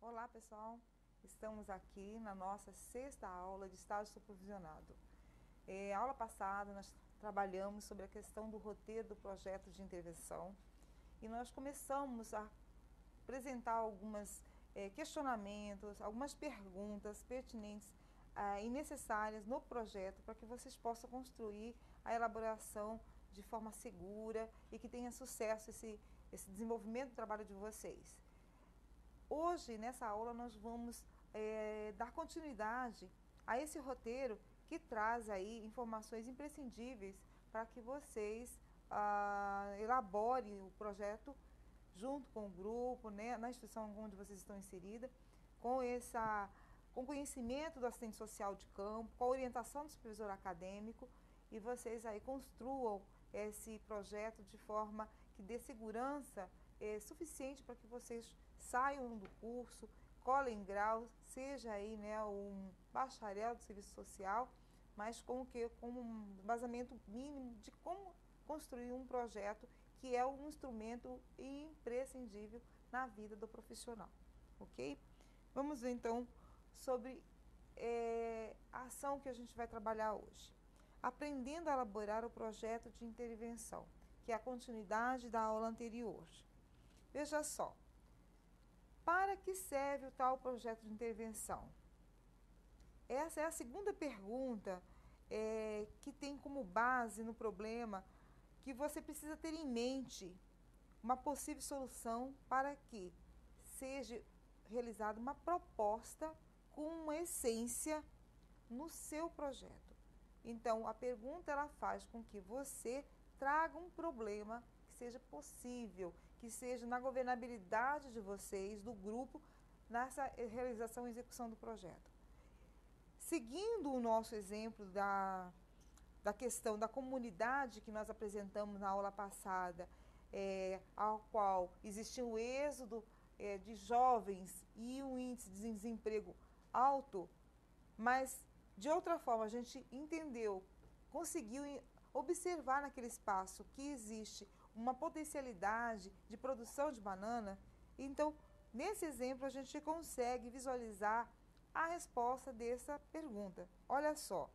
Olá pessoal, estamos aqui na nossa sexta aula de estágio supervisionado. A aula passada nós trabalhamos sobre a questão do roteiro do projeto de intervenção e nós começamos a apresentar alguns questionamentos, algumas perguntas pertinentes e necessárias no projeto para que vocês possam construir a elaboração de forma segura e que tenha sucesso esse desenvolvimento do trabalho de vocês. Hoje, nessa aula, nós vamos dar continuidade a esse roteiro que traz aí informações imprescindíveis para que vocês elaborem o projeto junto com o grupo, né, na instituição onde vocês estão inseridas, com conhecimento do assistente social de campo, com a orientação do supervisor acadêmico, e vocês aí construam esse projeto de forma que dê segurança suficiente para que vocês saiam do curso, colhem grau, seja aí, né, um bacharel de serviço social, mas com um embasamento mínimo de como construir um projeto que é um instrumento imprescindível na vida do profissional, ok? Vamos ver então sobre a ação que a gente vai trabalhar hoje. Aprendendo a elaborar o projeto de intervenção, que é a continuidade da aula anterior. Veja só, para que serve o tal projeto de intervenção? Essa é a segunda pergunta que tem como base no problema que você precisa ter em mente uma possível solução para que seja realizada uma proposta com uma essência no seu projeto. Então, a pergunta ela faz com que você traga um problema que seja possível, que seja na governabilidade de vocês, do grupo, nessa realização e execução do projeto. Seguindo o nosso exemplo da questão da comunidade que nós apresentamos na aula passada, ao qual existia um êxodo de jovens e um índice de desemprego alto, mas de outra forma a gente entendeu, conseguiu observar naquele espaço que existe uma potencialidade de produção de banana. Então, nesse exemplo a gente consegue visualizar a resposta dessa pergunta. Olha só,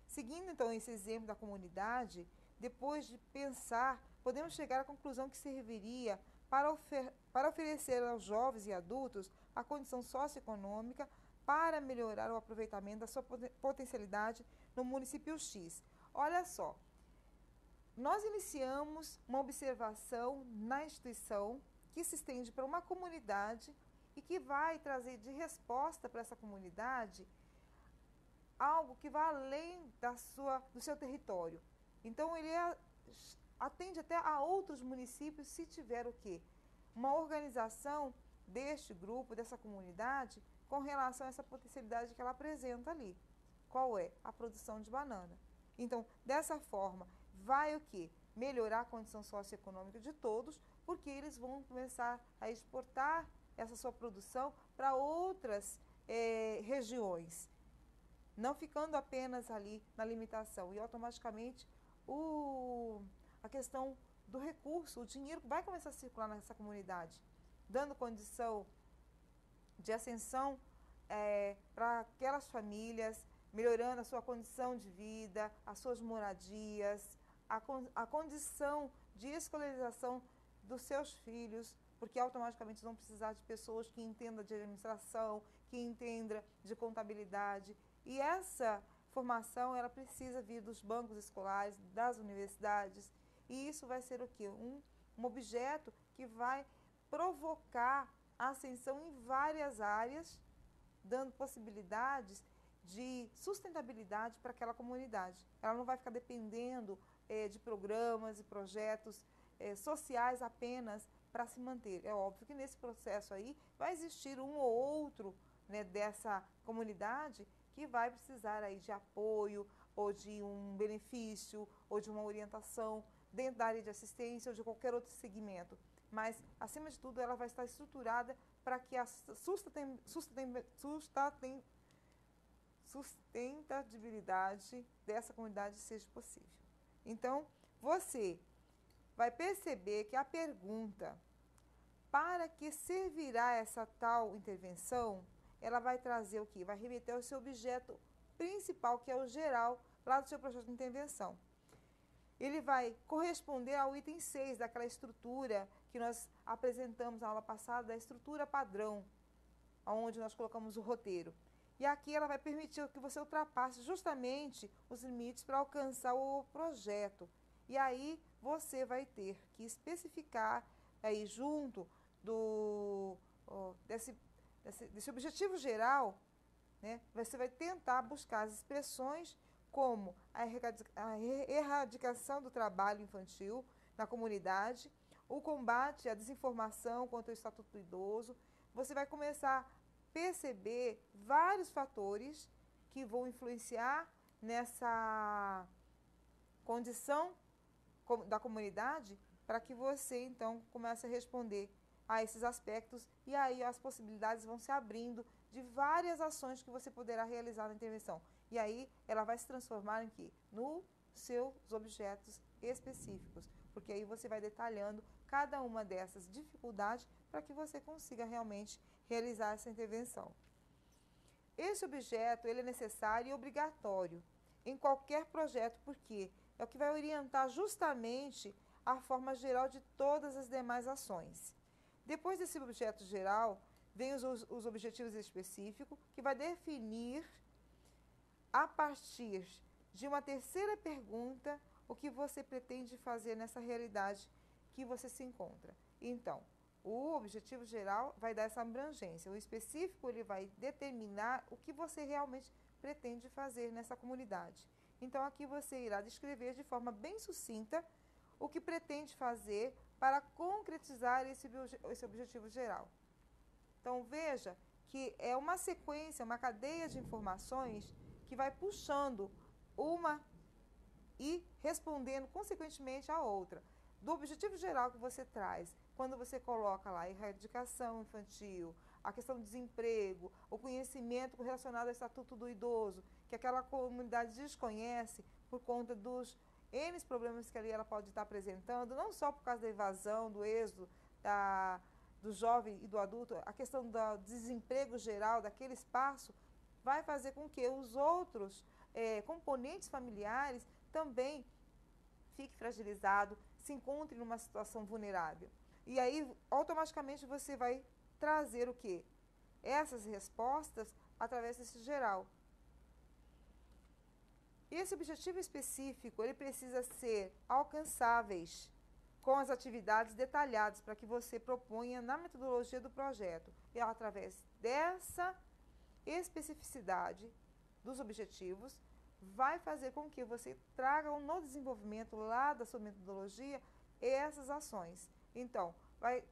seguindo então esse exemplo da comunidade, depois de pensar, podemos chegar à conclusão que serviria para oferecer aos jovens e adultos a condição socioeconômica para melhorar o aproveitamento da sua potencialidade no município X. Olha só, nós iniciamos uma observação na instituição que se estende para uma comunidade e que vai trazer de resposta para essa comunidade algo que vai além do seu território. Então, ele atende até a outros municípios se tiver o quê? Uma organização deste grupo, dessa comunidade, com relação a essa potencialidade que ela apresenta ali. Qual é? A produção de banana. Então, dessa forma, vai o quê? Melhorar a condição socioeconômica de todos, porque eles vão começar a exportar essa sua produção para outras regiões, não ficando apenas ali na limitação. E automaticamente a questão do recurso, o dinheiro vai começar a circular nessa comunidade, dando condição de ascensão para aquelas famílias, melhorando a sua condição de vida, as suas moradias, a condição de escolarização dos seus filhos, porque automaticamente vão precisar de pessoas que entendam de administração, que entendam de contabilidade. E essa formação ela precisa vir dos bancos escolares, das universidades, e isso vai ser o quê? Um objeto que vai provocar a ascensão em várias áreas, dando possibilidades de sustentabilidade para aquela comunidade. Ela não vai ficar dependendo de programas e projetos sociais apenas para se manter. É óbvio que nesse processo aí vai existir um ou outro, né, dessa comunidade que vai precisar aí de apoio ou de um benefício ou de uma orientação dentro da área de assistência ou de qualquer outro segmento. Mas, acima de tudo, ela vai estar estruturada para que a sustentabilidade dessa comunidade seja possível. Então, você vai perceber que a pergunta para que servirá essa tal intervenção, ela vai trazer o quê? Vai remeter ao seu objeto principal, que é o geral, lá do seu projeto de intervenção. Ele vai corresponder ao item 6 daquela estrutura que nós apresentamos na aula passada, da estrutura padrão, onde nós colocamos o roteiro. E aqui ela vai permitir que você ultrapasse justamente os limites para alcançar o projeto. E aí você vai ter que especificar aí junto desse objetivo geral, né? Você vai tentar buscar as expressões como a erradicação do trabalho infantil na comunidade, o combate à desinformação contra o Estatuto do Idoso. Você vai começar a perceber vários fatores que vão influenciar nessa condição da comunidade para que você, então, comece a responder a esses aspectos e aí as possibilidades vão se abrindo de várias ações que você poderá realizar na intervenção. E aí ela vai se transformar em quê? Nos seus objetos específicos, porque aí você vai detalhando cada uma dessas dificuldades para que você consiga realmente realizar essa intervenção. Esse objeto ele é necessário e obrigatório em qualquer projeto, porque é o que vai orientar justamente a forma geral de todas as demais ações. Depois desse objeto geral, vem os objetivos específicos, que vai definir, a partir de uma terceira pergunta, o que você pretende fazer nessa realidade que você se encontra. Então, o objetivo geral vai dar essa abrangência, o específico ele vai determinar o que você realmente pretende fazer nessa comunidade. Então, aqui você irá descrever de forma bem sucinta o que pretende fazer para concretizar esse objetivo geral. Então, veja que é uma sequência, uma cadeia de informações que vai puxando uma e respondendo consequentemente a outra. Do objetivo geral que você traz, quando você coloca lá a erradicação infantil, a questão do desemprego, o conhecimento relacionado ao Estatuto do Idoso, que aquela comunidade desconhece por conta dos N problemas que ali ela pode estar apresentando, não só por causa da evasão, do êxodo, do jovem e do adulto, a questão do desemprego geral daquele espaço vai fazer com que os outros componentes familiares também fiquem fragilizados, se encontrem numa situação vulnerável. E aí, automaticamente, você vai trazer o quê? Essas respostas através desse geral. Esse objetivo específico, ele precisa ser alcançáveis com as atividades detalhadas para que você proponha na metodologia do projeto. E através dessa especificidade dos objetivos, vai fazer com que você traga no desenvolvimento lá da sua metodologia essas ações. Então, vai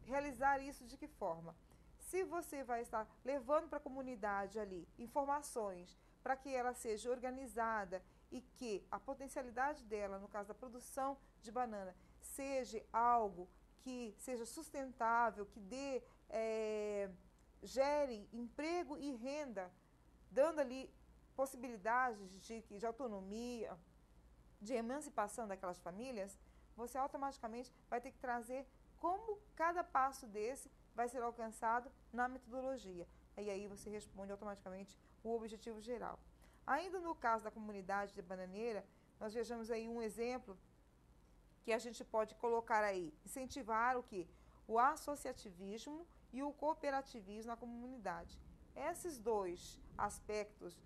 realizar isso de que forma? Se você vai estar levando para a comunidade ali informações para que ela seja organizada e que a potencialidade dela, no caso da produção de banana, seja algo que seja sustentável, que gere emprego e renda, dando ali possibilidades de autonomia, de emancipação daquelas famílias, você automaticamente vai ter que trazer como cada passo desse vai ser alcançado na metodologia. E aí você responde automaticamente o objetivo geral. Ainda no caso da comunidade de bananeira, nós vejamos aí um exemplo que a gente pode colocar aí, incentivar o quê? O associativismo e o cooperativismo na comunidade. Esses dois aspectos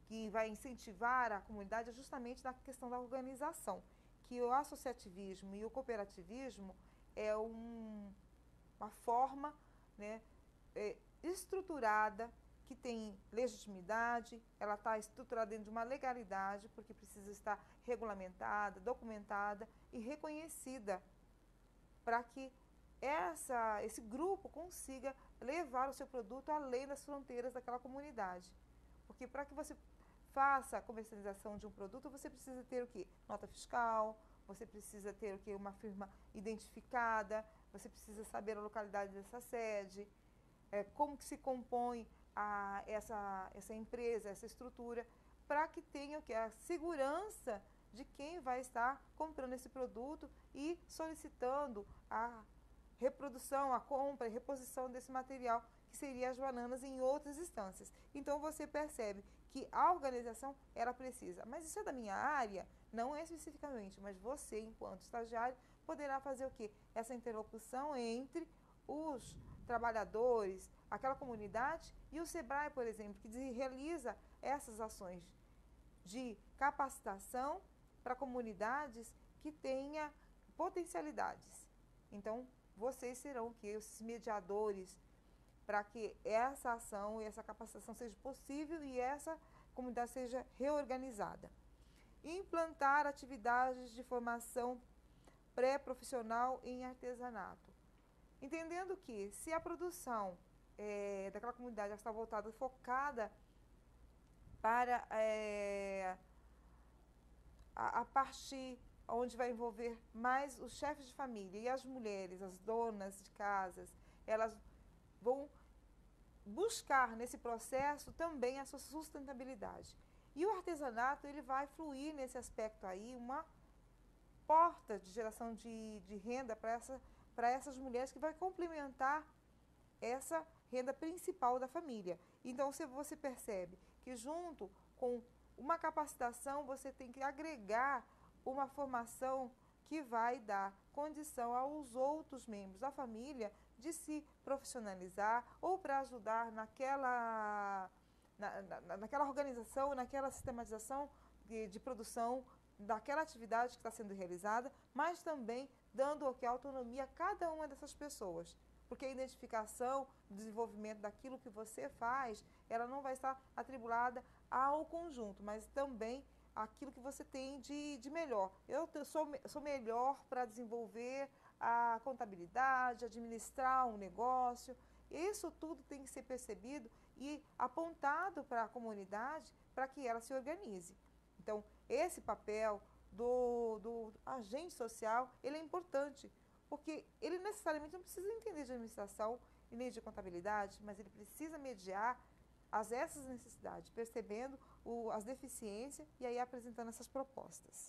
que vai incentivar a comunidade é justamente na questão da organização, que o associativismo e o cooperativismo é uma forma, né, estruturada, que tem legitimidade, ela está estruturada dentro de uma legalidade, porque precisa estar regulamentada, documentada e reconhecida para que esse grupo consiga levar o seu produto além das fronteiras daquela comunidade. Porque para que você faça a comercialização de um produto, você precisa ter o quê? Nota fiscal, você precisa ter o quê? Uma firma identificada, você precisa saber a localidade dessa sede, como que se compõe essa empresa, essa estrutura, para que tenha o quê? A segurança de quem vai estar comprando esse produto e solicitando a reprodução, a compra e reposição desse material, que seria as bananas, em outras instâncias. Então você percebe que a organização ela precisa, mas isso é da minha área? Não é especificamente, mas você, enquanto estagiário, poderá fazer o quê? Essa interlocução entre os trabalhadores, aquela comunidade e o SEBRAE, por exemplo, que realiza essas ações de capacitação para comunidades que tenha potencialidades. Então, vocês serão que esses mediadores para que essa ação e essa capacitação seja possível e essa comunidade seja reorganizada. Implantar atividades de formação pré-profissional em artesanato. Entendendo que se a produção daquela comunidade está voltada, focada para a parte onde vai envolver mais os chefes de família e as mulheres, as donas de casas, elas vão buscar nesse processo também a sua sustentabilidade. E o artesanato, ele vai fluir nesse aspecto aí, uma porta de geração de renda para essas mulheres, que vai complementar essa renda principal da família. Então, você percebe que junto com uma capacitação, você tem que agregar uma formação que vai dar condição aos outros membros da família de se profissionalizar ou para ajudar naquela organização, naquela sistematização de produção daquela atividade que está sendo realizada, mas também dando autonomia a cada uma dessas pessoas. Porque a identificação, o desenvolvimento daquilo que você faz, ela não vai estar atribulada ao conjunto, mas também aquilo que você tem de melhor. Eu sou melhor para desenvolver a contabilidade, administrar um negócio. Isso tudo tem que ser percebido e apontado para a comunidade para que ela se organize. Então, esse papel do agente social, ele é importante, porque ele necessariamente não precisa entender de administração e nem de contabilidade, mas ele precisa mediar essas necessidades, percebendo as deficiências e aí apresentando essas propostas.